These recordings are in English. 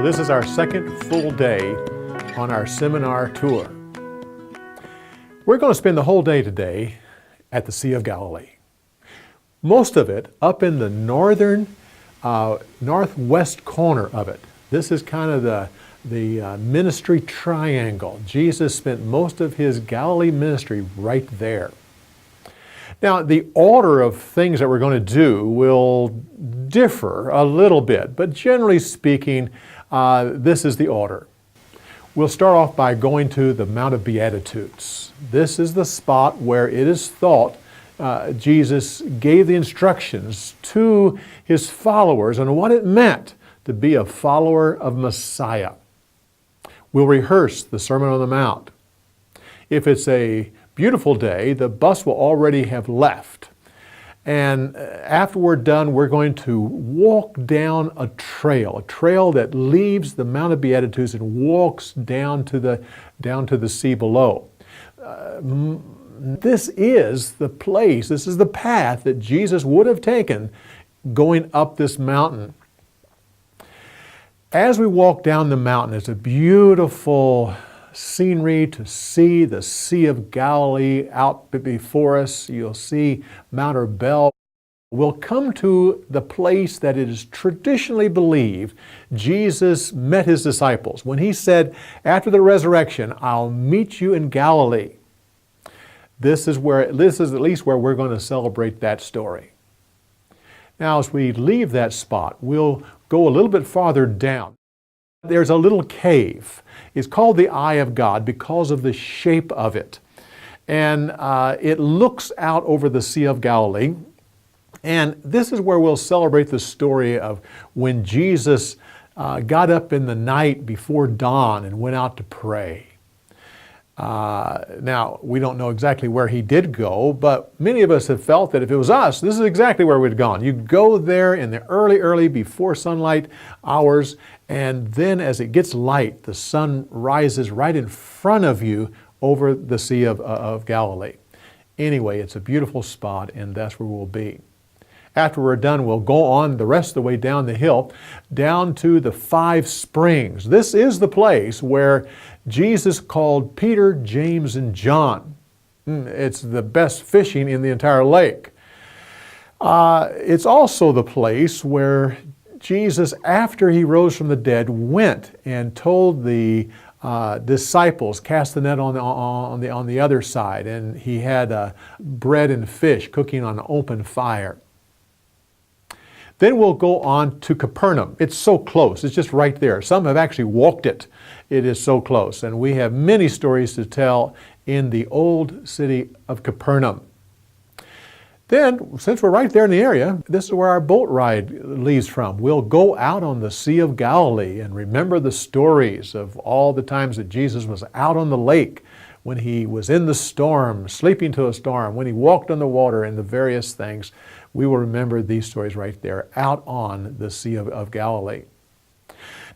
Well, this is our second full day on our seminar tour. We're going to spend the whole day today at the Sea of Galilee. Most of it up in the northwest corner of it. This is kind of the ministry triangle. Jesus spent most of his Galilee ministry right there. Now, the order of things that we're going to do will differ a little bit, but generally speaking, this is the order. We'll start off by going to the Mount of Beatitudes. This is the spot where it is thought Jesus gave the instructions to his followers on what it meant to be a follower of Messiah. We'll rehearse the Sermon on the Mount. If it's a beautiful day, the bus will already have left. And after we're done, we're going to walk down a trail that leaves the Mount of Beatitudes and walks down to the sea below. This is the place, this is the path that Jesus would have taken going up this mountain. As we walk down the mountain, it's a beautiful scenery to see the Sea of Galilee out before us. You'll see Mount of Beatitudes. We'll come to the place that it is traditionally believed Jesus met his disciples when he said, after the resurrection, I'll meet you in Galilee. This is at least where we're going to celebrate that story. Now, as we leave that spot, we'll go a little bit farther down. There's a little cave. It's called the Eye of God because of the shape of it. And it looks out over the Sea of Galilee. And this is where we'll celebrate the story of when Jesus got up in the night before dawn and went out to pray. Now, we don't know exactly where he did go, but many of us have felt that if it was us, this is exactly where we'd gone. You go there in the early before sunlight hours, and then as it gets light, the sun rises right in front of you over the Sea of Galilee. Anyway, it's a beautiful spot, and that's where we'll be. After we're done, we'll go on the rest of the way down the hill, down to the 5 springs. This is the place where Jesus called Peter, James, and John. It's the best fishing in the entire lake. It's also the place where Jesus, after he rose from the dead, went and told the disciples, cast the net on the other side, and he had bread and fish cooking on an open fire. Then we'll go on to Capernaum. It's so close. It's just right there. Some have actually walked it. It is so close. And we have many stories to tell in the old city of Capernaum. Then, since we're right there in the area, this is where our boat ride leaves from. We'll go out on the Sea of Galilee and remember the stories of all the times that Jesus was out on the lake, when he was in the storm, sleeping to a storm, when he walked on the water, and the various things. We will remember these stories right there out on the Sea of Galilee.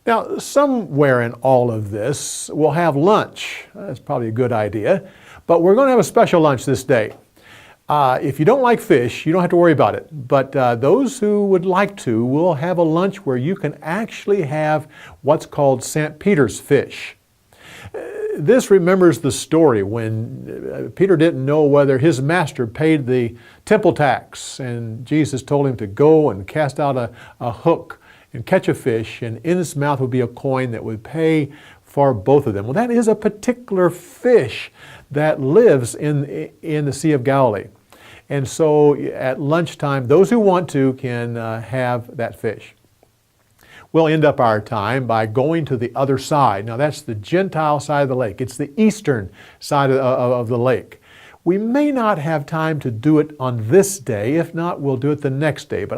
Now, somewhere in all of this, we'll have lunch. That's probably a good idea. But we're going to have a special lunch this day. If you don't like fish, you don't have to worry about it. But those who would like to will have a lunch where you can actually have what's called St. Peter's fish. This remembers the story when Peter didn't know whether his master paid the temple tax, and Jesus told him to go and cast out a hook and catch a fish, and in its mouth would be a coin that would pay for both of them. Well, that is a particular fish that lives in the Sea of Galilee. And so at lunchtime, those who want to can have that fish. We'll end up our time by going to the other side. Now, that's the Gentile side of the lake. It's the eastern side of the lake. We may not have time to do it on this day. If not, we'll do it the next day. But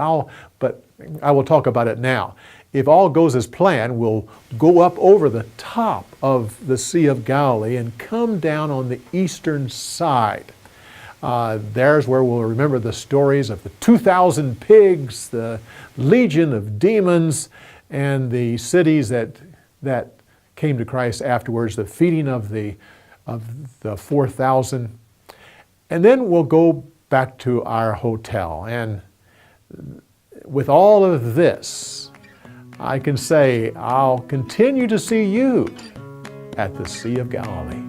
I will talk about it now. If all goes as planned, we'll go up over the top of the Sea of Galilee and come down on the eastern side. There's where we'll remember the stories of the 2,000 pigs, the legion of demons, and the cities that came to Christ afterwards, the feeding of the 4,000. And then we'll go back to our hotel. And with all of this, I can say, I'll continue to see you at the Sea of Galilee.